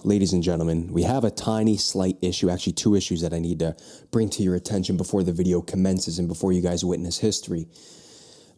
ladies and gentlemen, we have a tiny, slight issue, actually two issues that I need to bring to your attention before the video commences and before you guys witness history.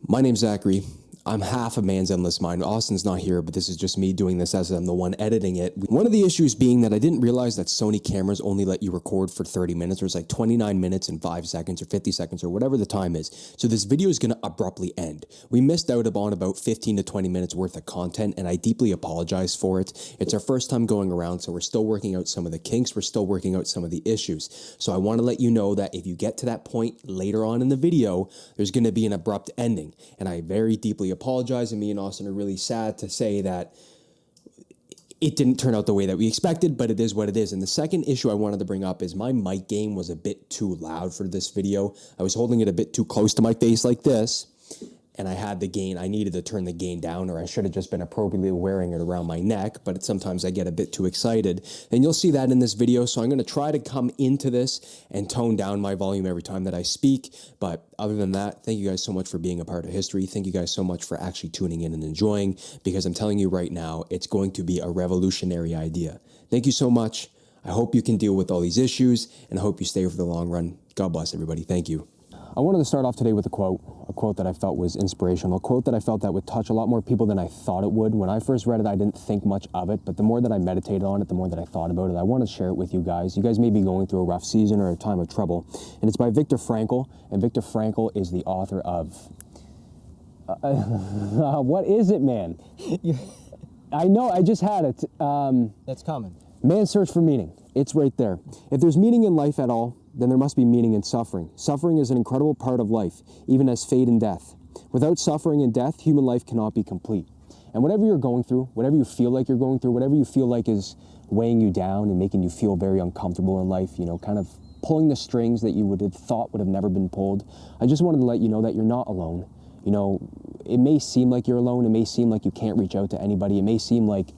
My name's Zachary. I'm half a man's endless mind. Austin's not here, but this is just me doing this as I'm the one editing it. One of the issues being that I didn't realize that Sony cameras only let you record for 30 minutes, or it's like 29 minutes and 5 seconds or 50 seconds or whatever the time is. So this video is going to abruptly end. We missed out on about 15 to 20 minutes worth of content, and I deeply apologize for it. It's our first time going around, so we're still working out some of the kinks. We're still working out some of the issues. So I want to let you know that if you get to that point later on in the video, there's going to be an abrupt ending. And I very deeply apologize, and me and Austin are really sad to say that it didn't turn out the way that we expected, but it is what it is. And the second issue I wanted to bring up is my mic gain was a bit too loud for this video. I was holding it a bit too close to my face like this, and I had the gain. I needed to turn the gain down, or I should have just been appropriately wearing it around my neck, but sometimes I get a bit too excited. And you'll see that in this video, so I'm going to try to come into this and tone down my volume every time that I speak. But other than that, thank you guys so much for being a part of history. Thank you guys so much for actually tuning in and enjoying, because I'm telling you right now, it's going to be a revolutionary idea. Thank you so much. I hope you can deal with all these issues, and I hope you stay for the long run. God bless everybody. Thank you. I wanted to start off today with a quote that I felt was inspirational, a quote that I felt that would touch a lot more people than I thought it would. When I first read it, I didn't think much of it, but the more that I meditated on it, the more that I thought about it. I want to share it with you guys. You guys may be going through a rough season or a time of trouble, and it's by Viktor Frankl, and Viktor Frankl is the author of... what is it, man? I know, I just had it. That's coming. Man's Search for Meaning. It's right there. If there's meaning in life at all, then there must be meaning in suffering. Suffering is an incredible part of life, even as fate and death. Without suffering and death, human life cannot be complete. And whatever you're going through, whatever you feel like you're going through, whatever you feel like is weighing you down and making you feel very uncomfortable in life, you know, kind of pulling the strings that you would have thought would have never been pulled, I just wanted to let you know that you're not alone. You know, it may seem like you're alone. It may seem like you can't reach out to anybody. It may seem like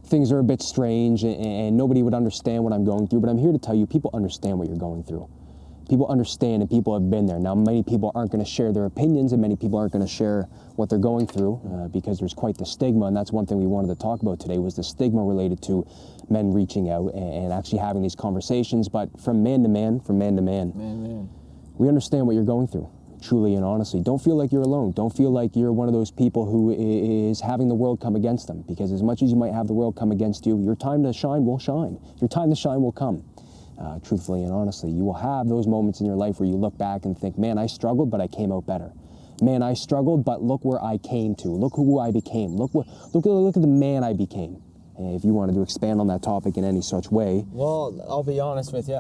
things are a bit strange and nobody would understand what I'm going through, but I'm here to tell you, people understand what you're going through. People understand, and people have been there. Now, many people aren't going to share their opinions, and many people aren't going to share what they're going through because there's quite the stigma, and that's one thing we wanted to talk about today, was the stigma related to men reaching out and actually having these conversations. But from man to man, we understand what you're going through. Truly and honestly, don't feel like you're alone. Don't feel like you're one of those people who is having the world come against them, because as much as you might have the world come against you, your time to shine will shine. Your time to shine will come. Truthfully and honestly, you will have those moments in your life where you look back and think, man, I struggled, but I came out better. Man, I struggled, but look where I came to. Look who I became. Look at the man I became. If you wanted to expand on that topic in any such way. Well, I'll be honest with you.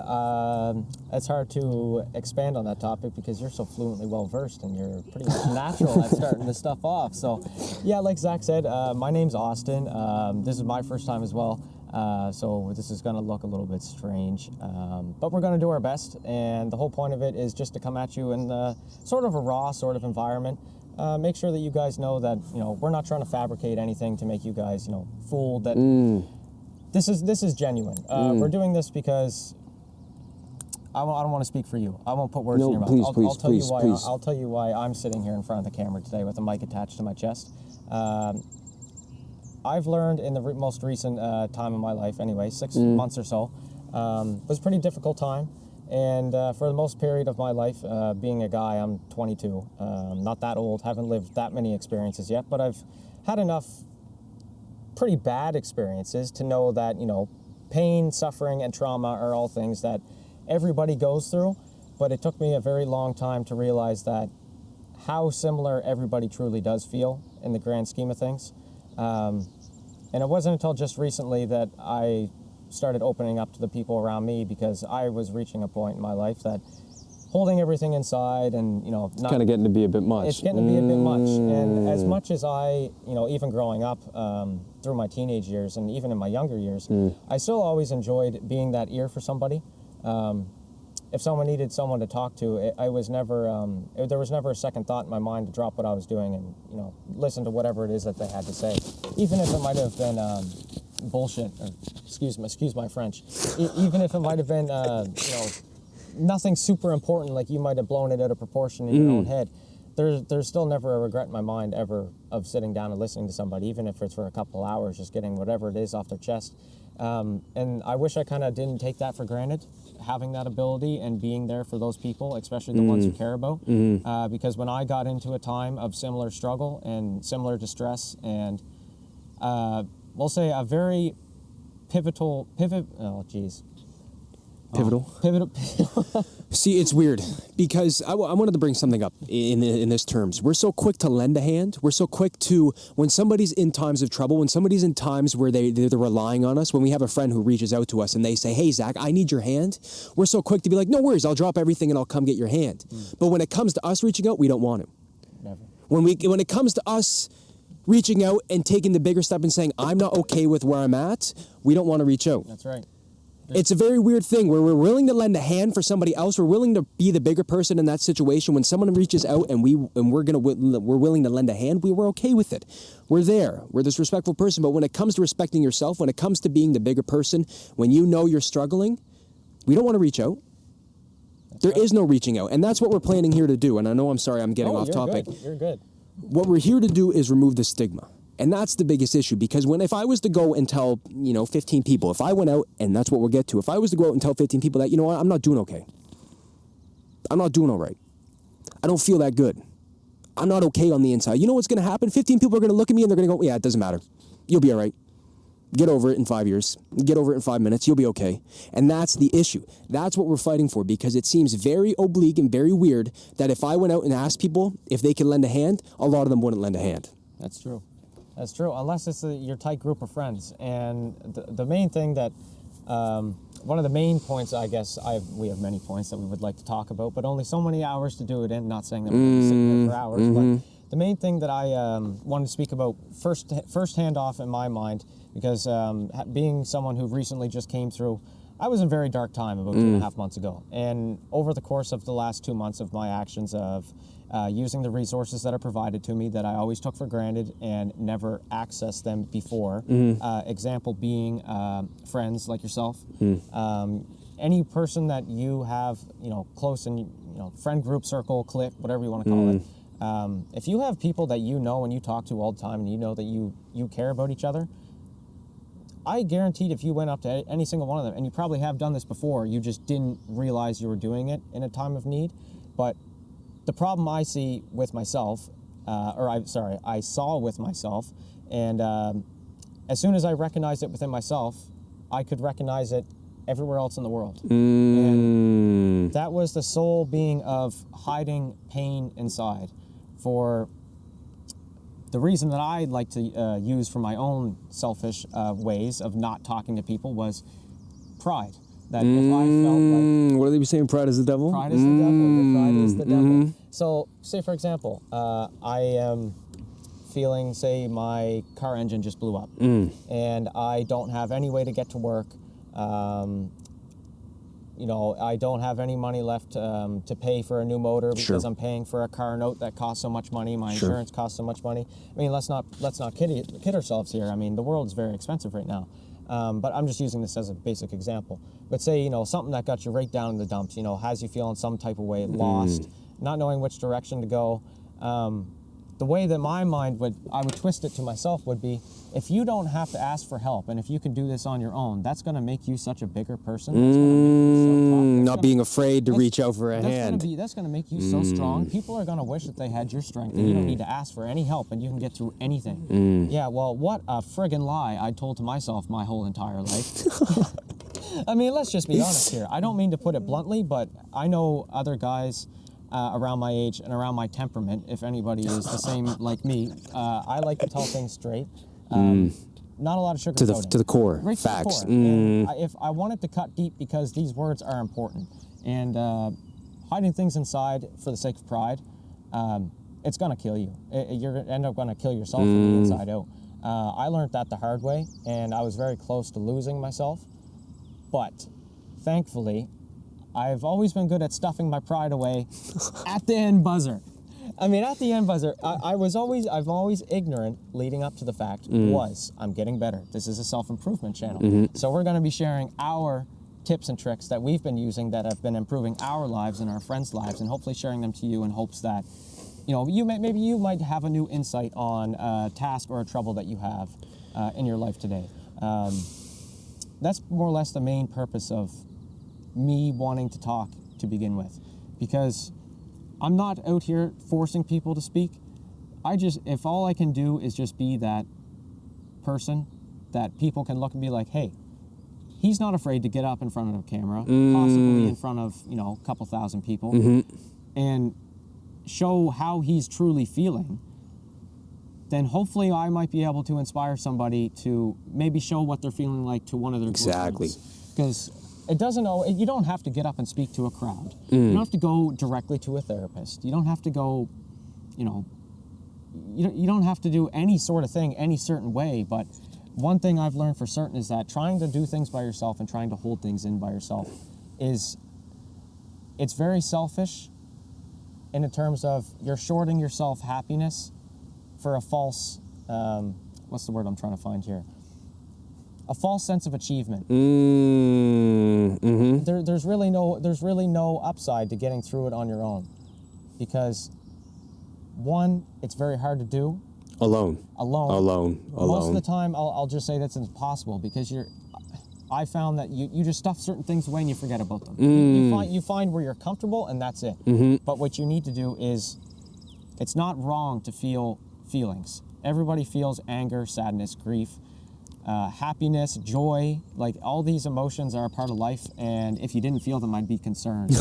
It's hard to expand on that topic because you're so fluently well-versed and you're pretty much natural at starting this stuff off. So, yeah, like Zach said, my name's Austin. This is my first time as well. So this is going to look a little bit strange. But we're going to do our best. And the whole point of it is just to come at you in sort of a raw sort of environment. Make sure that you guys know that, you know, we're not trying to fabricate anything to make you guys, you know, fooled that this is genuine. We're doing this because I don't want to speak for you. I won't put words in your mouth. I'll tell you why I'm sitting here in front of the camera today with a mic attached to my chest. I've learned in the most recent time of my life, anyway, 6 months or so, was a pretty difficult time. And for the most period of my life, being a guy, I'm 22, not that old, haven't lived that many experiences yet, but I've had enough pretty bad experiences to know that, you know, pain, suffering, and trauma are all things that everybody goes through, but it took me a very long time to realize that how similar everybody truly does feel in the grand scheme of things. And it wasn't until just recently that I started opening up to the people around me, because I was reaching a point in my life that holding everything inside and, you know, kind of getting to be a bit much. It's getting to be a bit much. And as much as I, you know, even growing up through my teenage years and even in my younger years, I still always enjoyed being that ear for somebody. If someone needed someone to talk to, I was never, there was never a second thought in my mind to drop what I was doing and, you know, listen to whatever it is that they had to say. Even if it might have been bullshit, or excuse my French, even if it might have been, you know, nothing super important, like you might have blown it out of proportion in your own head, there's still never a regret in my mind ever of sitting down and listening to somebody, even if it's for a couple hours, just getting whatever it is off their chest. And I wish I kind of didn't take that for granted, having that ability and being there for those people, especially the ones you care about. Because when I got into a time of similar struggle and similar distress and we'll say a very pivotal. See, it's weird because I wanted to bring something up in this terms. We're so quick to lend a hand. We're so quick to, when somebody's in times of trouble, when somebody's in times where they're relying on us, when we have a friend who reaches out to us and they say, hey, Zach, I need your hand. We're so quick to be like, no worries, I'll drop everything and I'll come get your hand. But when it comes to us reaching out, we don't want to. Never. When it comes to us reaching out and taking the bigger step and saying, I'm not okay with where I'm at, we don't want to reach out. That's right. It's a very weird thing where we're willing to lend a hand for somebody else. We're willing to be the bigger person in that situation. When someone reaches out and we're willing to lend a hand, we're okay with it. We're there. We're this respectful person. But when it comes to respecting yourself, when it comes to being the bigger person, when you know you're struggling, we don't want to reach out. There is no reaching out, and that's what we're planning here to do. And I know, I'm sorry, I'm getting off topic. You're good. What we're here to do is remove the stigma. And that's the biggest issue, because if I was to go and tell, 15 people, if I went out, and that's what we'll get to, if I was to go out and tell 15 people that, I'm not doing okay. I'm not doing all right. I don't feel that good. I'm not okay on the inside. You know what's going to happen? 15 people are going to look at me and they're going to go, yeah, it doesn't matter. You'll be all right. Get over it in 5 years. Get over it in 5 minutes. You'll be okay. And that's the issue. That's what we're fighting for, because it seems very oblique and very weird that if I went out and asked people if they could lend a hand, a lot of them wouldn't lend a hand. That's true. That's true, unless it's your tight group of friends. And the main thing that, one of the main points, I guess, we have many points that we would like to talk about, but only so many hours to do it in, not saying that we're going to sit here for hours, but the main thing that I wanted to speak about firsthand off in my mind, because being someone who recently just came through, I was in a very dark time about 2.5 months ago. And over the course of the last 2 months of my actions of using the resources that are provided to me that I always took for granted and never accessed them before. Example being friends like yourself. Any person that you have, close in, friend group, circle, clique, whatever you want to call it. If you have people that you know and you talk to all the time and you know that you care about each other, I guaranteed if you went up to any single one of them, and you probably have done this before, you just didn't realize you were doing it in a time of need. But the problem I see with myself, I saw with myself, and as soon as I recognized it within myself, I could recognize it everywhere else in the world. And that was the sole being of hiding pain inside. For the reason that I like to use for my own selfish ways of not talking to people was pride. That if I felt like... What are they saying? Pride is the devil? Pride is the devil. Your pride is the devil. So, say for example, I am feeling, say, my car engine just blew up. And I don't have any way to get to work. I don't have any money left to pay for a new motor because I'm paying for a car note that costs so much money. My insurance costs so much money. I mean, let's not kid ourselves here. I mean, the world's very expensive right now. But I'm just using this as a basic example. But say, something that got you right down in the dumps, has you feeling some type of way, lost, not knowing which direction to go. The way that my mind I would twist it to myself would be, if you don't have to ask for help, and if you can do this on your own, that's going to make you such a bigger person. That's gonna make you so tough. Being afraid to reach out for a hand. That's going to make you so strong. People are going to wish that they had your strength, and you don't need to ask for any help, and you can get through anything. Yeah, well, what a friggin' lie I told to myself my whole entire life. I mean, let's just be honest here. I don't mean to put it bluntly, but I know other guys around my age and around my temperament, if anybody is the same like me. I like to tell things straight. Not a lot of sugarcoating. To the core. Right. Facts. To the core. And if I wanted to cut deep, because these words are important, and hiding things inside for the sake of pride, it's going to kill you. You're going to end up going to kill yourself from the inside out. I learned that the hard way, and I was very close to losing myself. But thankfully, I've always been good at stuffing my pride away at the end buzzer. I mean, at the end buzzer, I'm always ignorant leading up to the fact I'm getting better. This is a self-improvement channel. So we're going to be sharing our tips and tricks that we've been using that have been improving our lives and our friends' lives, and hopefully sharing them to you in hopes that, maybe you might have a new insight on a task or a trouble that you have in your life today. that's more or less the main purpose of me wanting to talk to begin with, because I'm not out here forcing people to speak. If all I can do is just be that person that people can look and be like, hey, he's not afraid to get up in front of a camera, possibly in front of, a couple thousand people, and show how he's truly feeling, then hopefully I might be able to inspire somebody to maybe show what they're feeling like to one of their Exactly. Because you don't have to get up and speak to a crowd. You don't have to go directly to a therapist. You don't have to go, you don't have to do any sort of thing any certain way. But one thing I've learned for certain is that trying to do things by yourself and trying to hold things in by yourself it's very selfish in terms of you're shorting yourself happiness for a false, what's the word I'm trying to find here? A false sense of achievement. There's really no upside to getting through it on your own, because one, it's very hard to do. Alone. Most of the time, I'll just say that's impossible, because I found that you just stuff certain things away and you forget about them. You find where you're comfortable and that's it. But what you need to do is, it's not wrong to feel feelings. Everybody feels anger, sadness, grief, happiness, joy. Like, all these emotions are a part of life, and if you didn't feel them, I'd be concerned.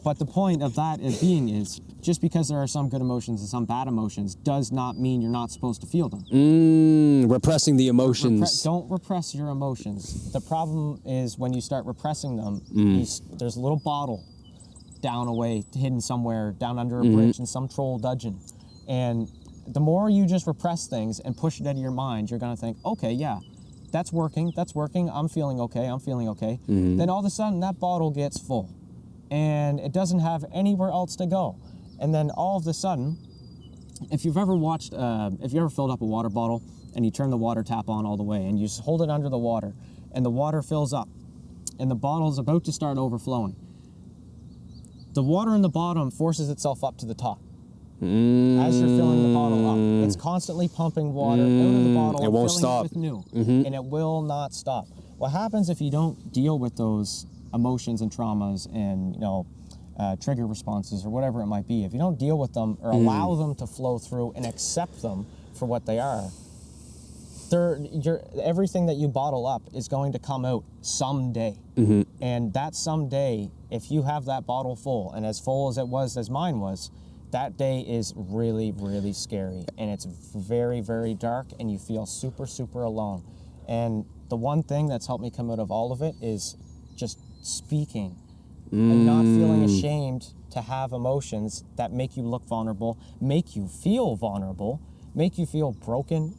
But the point of that is just because there are some good emotions and some bad emotions does not mean you're not supposed to feel them. Repressing the emotions. Don't repress your emotions. The problem is when you start repressing them, there's a little bottle down away, hidden somewhere, down under a bridge in some troll dungeon. And the more you just repress things and push it out of your mind, you're going to think, okay, yeah, that's working, I'm feeling okay. Then all of a sudden, that bottle gets full, and it doesn't have anywhere else to go. And then all of a sudden, if you've ever filled up a water bottle, and you turn the water tap on all the way, and you just hold it under the water, and the water fills up, and the bottle's about to start overflowing, the water in the bottom forces itself up to the top. As you're filling the bottle up, it's constantly pumping water out of the bottle. It won't filling stop. it with new, and it will not stop. What happens if you don't deal with those emotions and traumas and trigger responses or whatever it might be? If you don't deal with them or allow them to flow through and accept them for what they are, everything that you bottle up is going to come out someday. And that someday, if you have that bottle full, and as full as it was as mine was, that day is really, really scary, and it's very, very dark, and you feel super, super alone. And the one thing that's helped me come out of all of it is just speaking and not feeling ashamed to have emotions that make you look vulnerable, make you feel vulnerable, make you feel broken,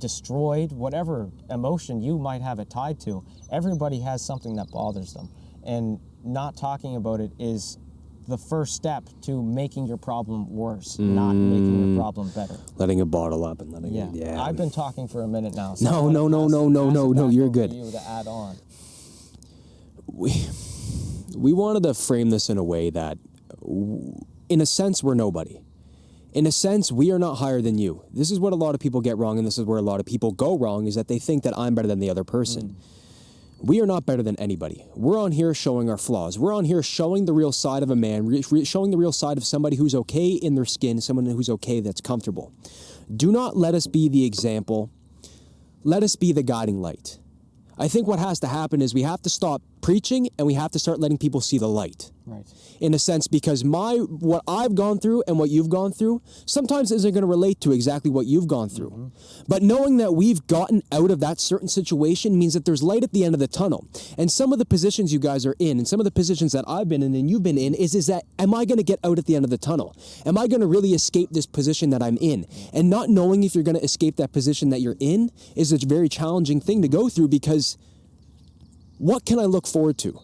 destroyed, whatever emotion you might have it tied to. Everybody has something that bothers them, and not talking about it is the first step to making your problem worse, not making your problem better. Letting it bottle up and letting it. Yeah. I've been talking for a minute now. So No. You're good. For you to add on. We wanted to frame this in a way that, in a sense, we're nobody. In a sense, we are not higher than you. This is what a lot of people get wrong, and this is where a lot of people go wrong, is that they think that I'm better than the other person. We are not better than anybody. We're on here showing our flaws. We're on here showing the real side of a man, showing the real side of somebody who's okay in their skin, someone who's okay, that's comfortable. Do not let us be the example. Let us be the guiding light. I think what has to happen is we have to stop preaching and we have to start letting people see the light. Right. In a sense, because what I've gone through and what you've gone through sometimes isn't going to relate to exactly what you've gone through. But knowing that we've gotten out of that certain situation means that there's light at the end of the tunnel. And some of the positions you guys are in, and some of the positions that I've been in and you've been in, is that, am I going to get out at the end of the tunnel? Am I going to really escape this position that I'm in? And not knowing if you're going to escape that position that you're in is a very challenging thing to go through, because what can I look forward to?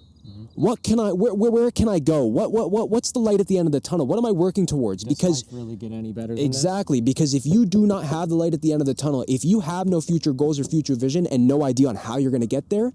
What can I? Where can I go? What's the light at the end of the tunnel? What am I working towards? Does because life really get any better than exactly, because if you do not have the light at the end of the tunnel, if you have no future goals or future vision and no idea on how you're going to get there,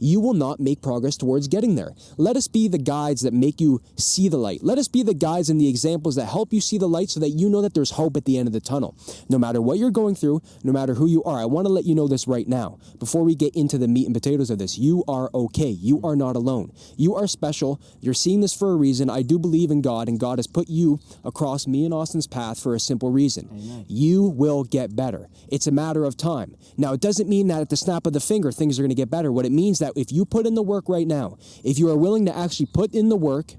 you will not make progress towards getting there. Let us be the guides that make you see the light. Let us be the guides and the examples that help you see the light so that you know that there's hope at the end of the tunnel. No matter what you're going through, no matter who you are, I want to let you know this right now. Before we get into the meat and potatoes of this, you are okay. You are not alone. You are special. You're seeing this for a reason. I do believe in God, and God has put you across me and Austin's path for a simple reason. Amen. You will get better. It's a matter of time. Now, it doesn't mean that at the snap of the finger, things are going to get better. What it means that if you put in the work right now, if you are willing to actually put in the work,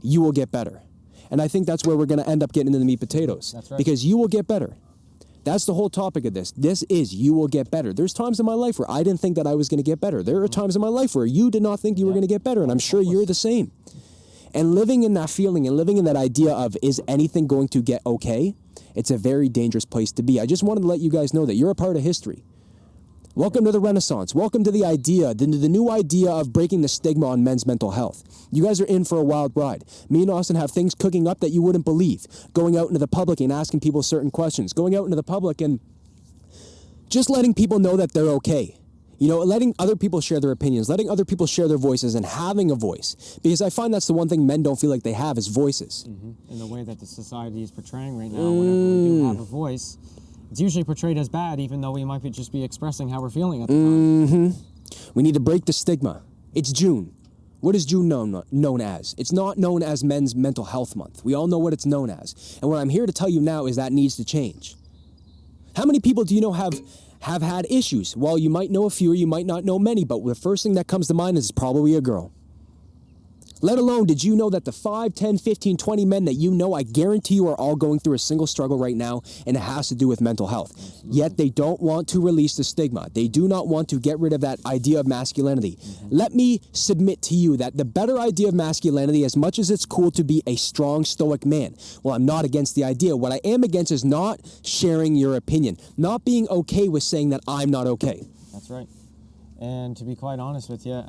you will get better. And I think that's where we're going to end up getting into the meat potatoes. That's right. Because you will get better. That's the whole topic of this. This is you will get better. There's times in my life where I didn't think that I was going to get better. There are times in my life where you did not think you were going to get better, and I'm sure you're the same. And living in that feeling and living in that idea of, is anything going to get okay? It's a very dangerous place to be. I just wanted to let you guys know that you're a part of history. Welcome to the Renaissance. Welcome to the idea, the new idea of breaking the stigma on men's mental health. You guys are in for a wild ride. Me and Austin have things cooking up that you wouldn't believe. Going out into the public and asking people certain questions. Going out into the public and just letting people know that they're okay. You know, letting other people share their opinions, letting other people share their voices, and having a voice. Because I find that's the one thing men don't feel like they have is voices. In the way that the society is portraying right now, whenever we do have a voice, it's usually portrayed as bad, even though we might just be expressing how we're feeling at the time. We need to break the stigma. It's June. What is June known as? It's not known as Men's Mental Health Month. We all know what it's known as. And what I'm here to tell you now is that needs to change. How many people do you know have had issues? Well, you might know a few, or you might not know many, but the first thing that comes to mind is probably a girl. Let alone, did you know that the 5, 10, 15, 20 men that you know, I guarantee you are all going through a single struggle right now, and it has to do with mental health. Yet they don't want to release the stigma. They do not want to get rid of that idea of masculinity. Let me submit to you that the better idea of masculinity, as much as it's cool to be a strong, stoic man, well, I'm not against the idea. What I am against is not sharing your opinion, not being okay with saying that I'm not okay. That's right. And to be quite honest with you,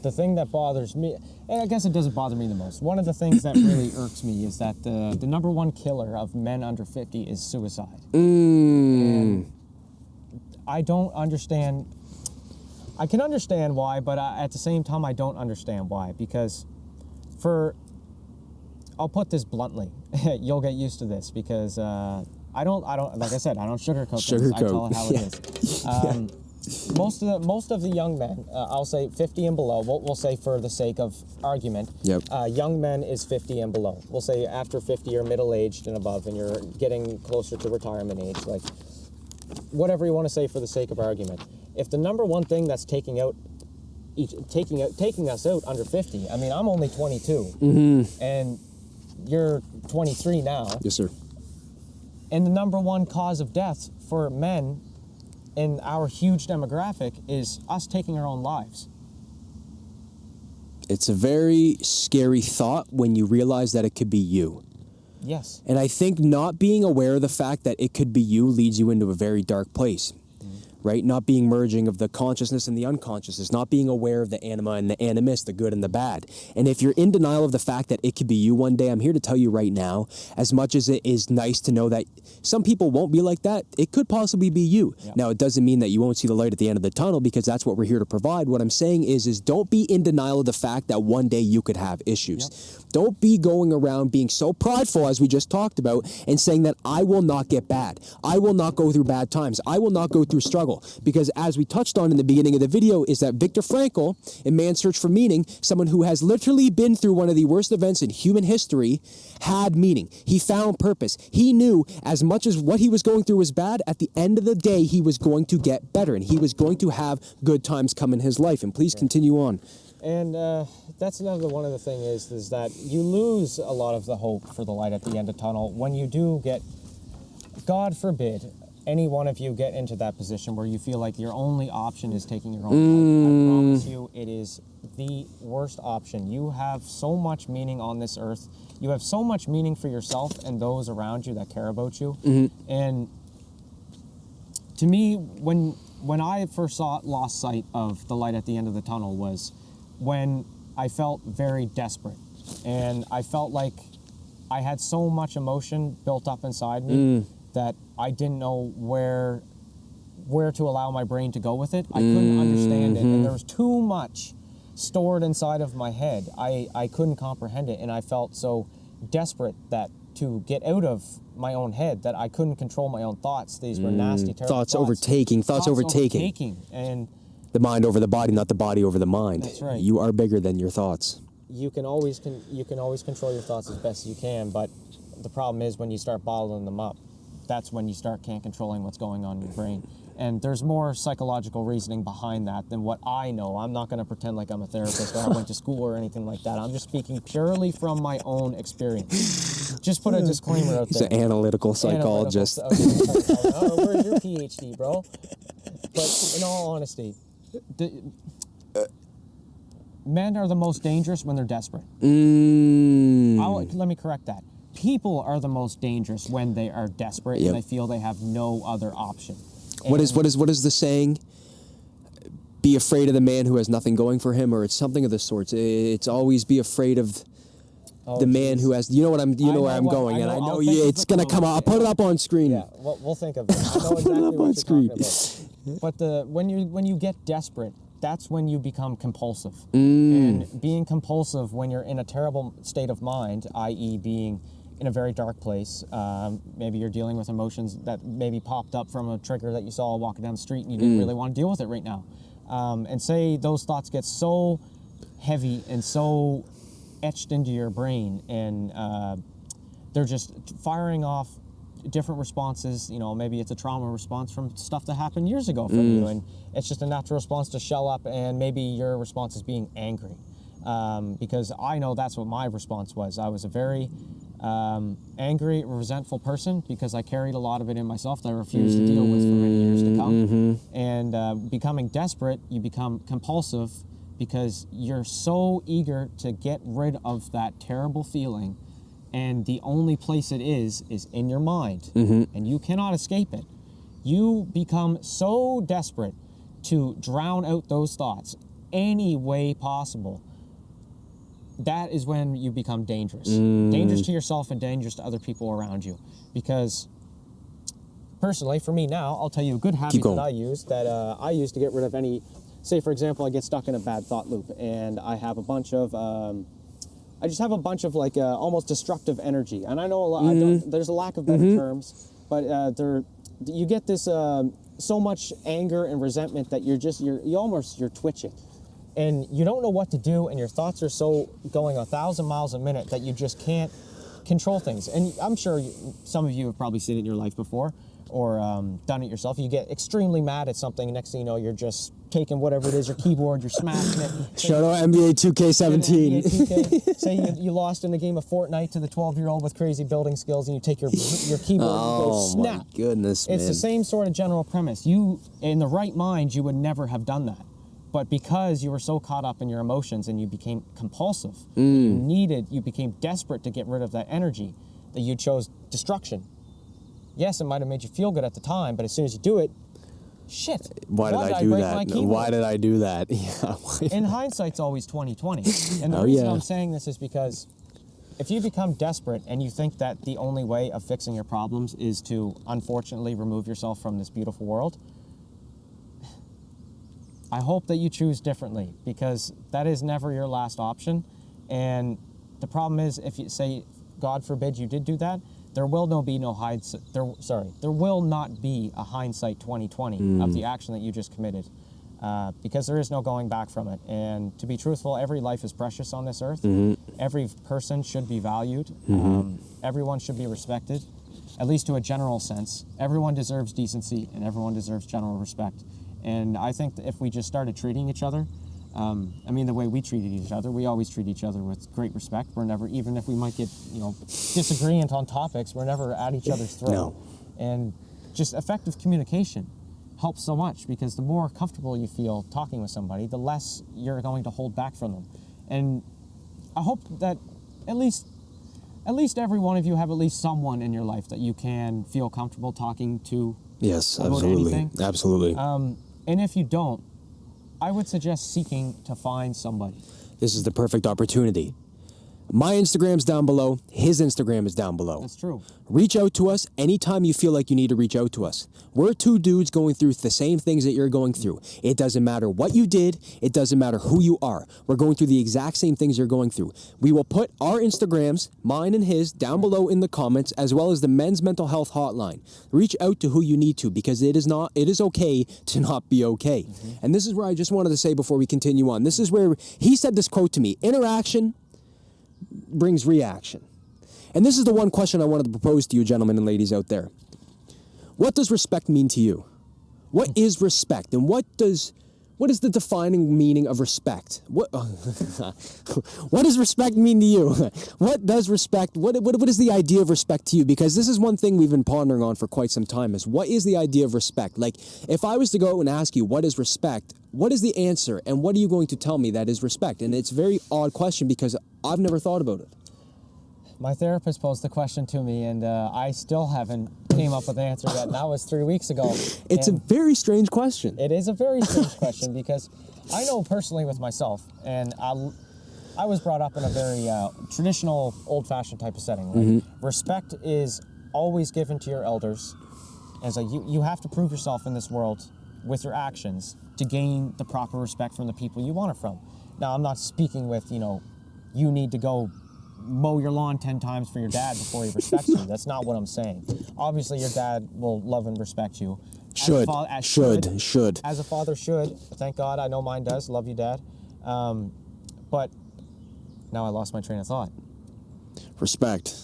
the thing that bothers me, and I guess it doesn't bother me the most, one of the things that really irks me is that the number one killer of men under 50 is suicide. And I don't understand. I can understand why, but at the same time, I don't understand why. Because I'll put this bluntly, you'll get used to this, because I don't, like I said, I don't sugarcoat things. I tell it how it is. Most of the young men, I'll say 50 and below, we'll say for the sake of argument, young men is 50 and below. We'll say after 50 you're middle-aged and above, and you're getting closer to retirement age, like whatever you want to say for the sake of argument. If the number one thing that's taking us out under 50, I mean, I'm only 22, and you're 23 now. Yes, sir. And the number one cause of death for men in our huge demographic is us taking our own lives. It's a very scary thought when you realize that it could be you. Yes. And I think not being aware of the fact that it could be you leads you into a very dark place. Right? Not being merging of the consciousness and the unconsciousness, not being aware of the anima and the animus, the good and the bad. And if you're in denial of the fact that it could be you one day, I'm here to tell you right now, as much as it is nice to know that some people won't be like that, it could possibly be you. Yep. Now, it doesn't mean that you won't see the light at the end of the tunnel, because that's what we're here to provide. What I'm saying is don't be in denial of the fact that one day you could have issues. Yep. Don't be going around being so prideful, as we just talked about, and saying that I will not get bad. I will not go through bad times. I will not go through struggle. Because as we touched on in the beginning of the video, is that Viktor Frankl, in Man's Search for Meaning, someone who has literally been through one of the worst events in human history, had meaning. He found purpose. He knew as much as what he was going through was bad, at the end of the day, he was going to get better, and he was going to have good times come in his life. And please continue on. And that's another one of the things is that you lose a lot of the hope for the light at the end of the tunnel when you do get, God forbid, any one of you get into that position where you feel like your only option is taking your own life. I promise you, it is the worst option. You have so much meaning on this earth. You have so much meaning for yourself and those around you that care about you. And to me, when I first lost sight of the light at the end of the tunnel was when I felt very desperate. And I felt like I had so much emotion built up inside me that I didn't know where where to allow my brain to go with it. I couldn't understand it, and there was too much stored inside of my head. I couldn't comprehend it, and I felt so desperate that to get out of my own head that I couldn't control my own thoughts. These were nasty, terrible thoughts overtaking. And the mind over the body, not the body over the mind. That's right. You are bigger than your thoughts. You can always control your thoughts as best as you can, but the problem is when you start bottling them up, that's when you can't controlling what's going on in your brain. And there's more psychological reasoning behind that than what I know. I'm not going to pretend like I'm a therapist or I went to school or anything like that. I'm just speaking purely from my own experience. Just put a disclaimer out there. He's an analytical psychologist. Where's your PhD, bro? But in all honesty, men are the most dangerous when they're desperate. Let me correct that. People are the most dangerous when they are desperate and they feel they have no other option. And what is the saying? Be afraid of the man who has nothing going for him, or it's something of the sorts. It's always be afraid of the man who has. You know what I'm. You know where I'm going, and I know it's gonna come out. I'll put it up on screen. Yeah, we'll think of it. I know exactly what you're talking about. But when you get desperate, that's when you become compulsive. And being compulsive when you're in a terrible state of mind, i.e. being in a very dark place, maybe you're dealing with emotions that maybe popped up from a trigger that you saw walking down the street and you didn't really want to deal with it right now. And say those thoughts get so heavy and so etched into your brain and they're just firing off different responses. You know, maybe it's a trauma response from stuff that happened years ago from you, and it's just a natural response to shell up, and maybe your response is being angry. Because I know that's what my response was. I was a very angry, resentful person because I carried a lot of it in myself that I refused to deal with for many years to come. And becoming desperate, you become compulsive because you're so eager to get rid of that terrible feeling, and the only place it is in your mind, and you cannot escape it. You become so desperate to drown out those thoughts any way possible. That is when you become dangerous. Dangerous to yourself and dangerous to other people around you. Because, personally, for me now, I'll tell you a good habit that I use to get rid of any... Say, for example, I get stuck in a bad thought loop, and I have a bunch of... I just have a bunch of, like, almost destructive energy. And I know a lot... there's a lack of better terms, but you get this so much anger and resentment that you're twitching. And you don't know what to do, and your thoughts are so going 1,000 miles a minute that you just can't control things. And I'm sure some of you have probably seen it in your life before, or done it yourself. You get extremely mad at something, and next thing you know, you're just taking whatever it is, your keyboard, you're smashing it. Shout out NBA 2K17. Say you lost in a game of Fortnite to the 12-year-old with crazy building skills, and you take your keyboard and go snap. My goodness, It's the same sort of general premise. You, in the right mind, you would never have done that. But because you were so caught up in your emotions and you became compulsive, you became desperate to get rid of that energy, that you chose destruction. Yes, it might have made you feel good at the time, but as soon as you do it, shit. Why did I do that? Why did I do that? Yeah. In hindsight's always 20/20. And the reason I'm saying this is because if you become desperate and you think that the only way of fixing your problems is to, unfortunately, remove yourself from this beautiful world, I hope that you choose differently, because that is never your last option. And the problem is, if you say, God forbid you did do that, there will be no hindsight. There will not be a hindsight 20/20 of the action that you just committed, because there is no going back from it. And to be truthful, every life is precious on this earth. Every person should be valued. Everyone should be respected, at least to a general sense. Everyone deserves decency, and everyone deserves general respect. And I think that if we just started treating each other, the way we treated each other, we always treat each other with great respect. We're never, even if we might get, disagreement on topics, we're never at each other's throat. No. And just effective communication helps so much, because the more comfortable you feel talking with somebody, the less you're going to hold back from them. And I hope that at least every one of you have at least someone in your life that you can feel comfortable talking to. Yes, about absolutely. anything. Absolutely. And if you don't, I would suggest seeking to find somebody. This is the perfect opportunity. My Instagram's down below. His Instagram is down below. That's true. Reach out to us anytime you feel like you need to reach out to us. We're two dudes going through the same things that you're going through. It doesn't matter what you did. It doesn't matter who you are. We're going through the exact same things you're going through. We will put our Instagrams, mine and his, down below in the comments, as well as the men's mental health hotline. Reach out to who you need to, because it is okay to not be okay. And this is where I just wanted to say before we continue on. This is where he said this quote to me: interaction brings reaction. And this is the one question I wanted to propose to you, gentlemen and ladies out there. What does respect mean to you? What is respect? And what is the defining meaning of respect? What does respect mean to you? What does respect, what is the idea of respect to you? Because this is one thing we've been pondering on for quite some time, is what is the idea of respect? Like, if I was to go and ask you, what is respect? What is the answer? And what are you going to tell me that is respect? And it's a very odd question because I've never thought about it. My therapist posed the question to me, and I still haven't came up with an answer yet. That was 3 weeks ago. It's a very strange question. It is a very strange question, because I know personally with myself, and I was brought up in a very traditional, old-fashioned type of setting. Right? Respect is always given to your elders. As you have to prove yourself in this world with your actions to gain the proper respect from the people you want it from. Now, I'm not speaking with, you need to go mow your lawn 10 times for your dad before he respects you. That's not what I'm saying. Obviously, your dad will love and respect you. Should. As a father should. Thank God, I know mine does. Love you, Dad. But now I lost my train of thought. Respect.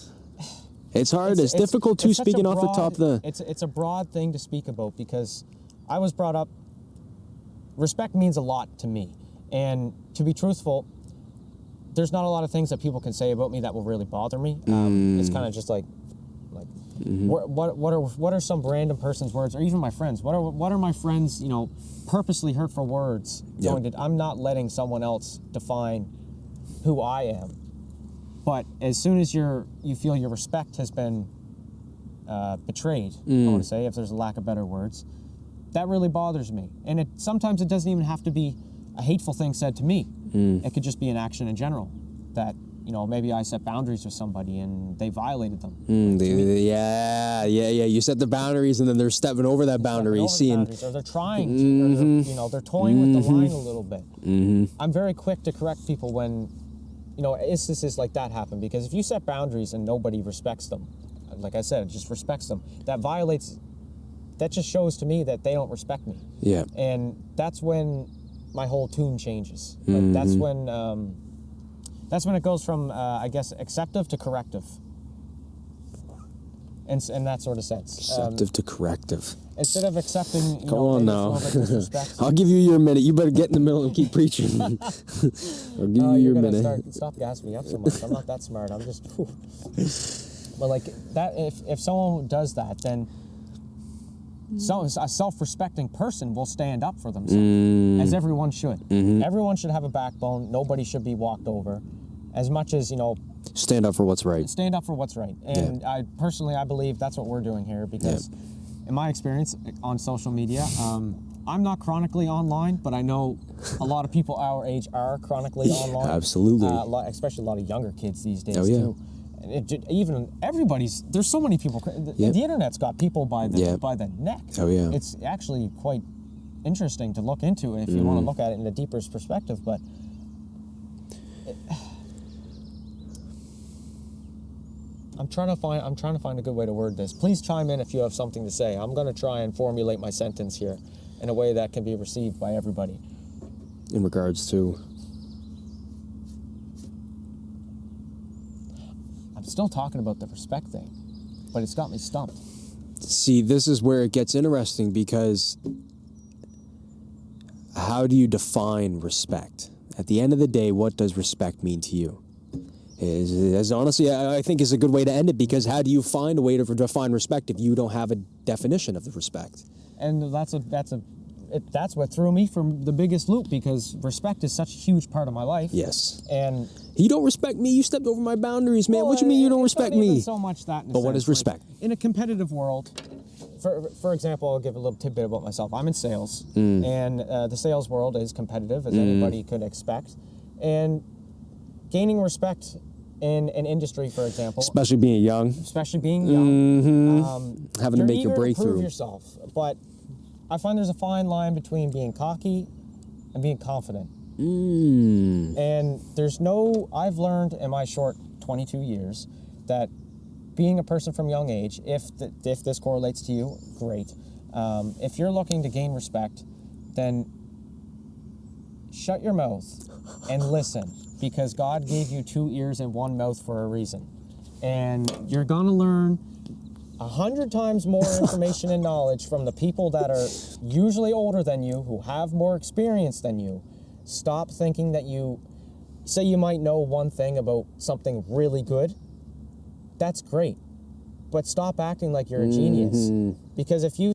It's hard. It's difficult too, speaking off the top of the... It's a broad thing to speak about, because I was brought up... Respect means a lot to me. And to be truthful, there's not a lot of things that people can say about me that will really bother me. It's kind of just like what are some random person's words, or even my friends? What are my friends, purposely hurtful words? I'm not letting someone else define who I am. But as soon as you feel your respect has been betrayed, I want to say, if there's a lack of better words, that really bothers me. And sometimes it doesn't even have to be a hateful thing said to me. It could just be an action in general that, maybe I set boundaries with somebody and they violated them. Yeah. You set the boundaries and then they're stepping over that boundary. Or they're trying to, or they're toying with the line a little bit. I'm very quick to correct people when, instances like that happen, because if you set boundaries and nobody respects them, like I said, just respects them, that just shows to me that they don't respect me. Yeah. And that's when my whole tune changes. Like that's when it goes from I guess acceptive to corrective, in that sort of sense. Acceptive to corrective. Instead of accepting, come on now. Disrespect. I'll give you your minute. You better get in the middle and keep preaching. I'll give you your minute. Stop gassing me up so much. I'm not that smart. I'm just. But like that, if someone does that, then. So a self-respecting person will stand up for themselves, as everyone should. Everyone should have a backbone. Nobody should be walked over. As much as, stand up for what's right. Stand up for what's right. And I believe that's what we're doing here, because in my experience on social media, I'm not chronically online, but I know a lot of people our age are chronically online. Absolutely. Especially a lot of younger kids these days, too. Even everybody's, there's so many people. The internet's got people by the neck. Oh yeah. It's actually quite interesting to look into if you want to look at it in a deeper perspective. But I'm trying to find a good way to word this. Please chime in if you have something to say. I'm going to try and formulate my sentence here in a way that can be received by everybody. In regards to. Still talking about the respect thing, but it's got me stumped. See, this is where it gets interesting, because how do you define respect? At the end of the day, what does respect mean to you? As honestly, I think is a good way to end it, because how do you find a way to define respect if you don't have a definition of the respect? And that's what threw me from the biggest loop, because respect is such a huge part of my life. Yes. And you don't respect me. You stepped over my boundaries, man. What do you mean you don't respect me? Even so much that. But what is respect? Like, in a competitive world, for example, I'll give a little tidbit about myself. I'm in sales, and the sales world is competitive, as anybody could expect. And gaining respect in an industry, for example, Especially being young. Having to make your breakthrough. To prove yourself, but I find there's a fine line between being cocky and being confident. And I've learned in my short 22 years that being a person from young age, if this correlates to you, great. If you're looking to gain respect, then shut your mouth and listen, because God gave you 2 ears and 1 mouth for a reason. And you're gonna learn 100 times more information and knowledge from the people that are usually older than you, who have more experience than you. Stop thinking that you might know one thing about something really good. That's great. But stop acting like you're a genius. Because if you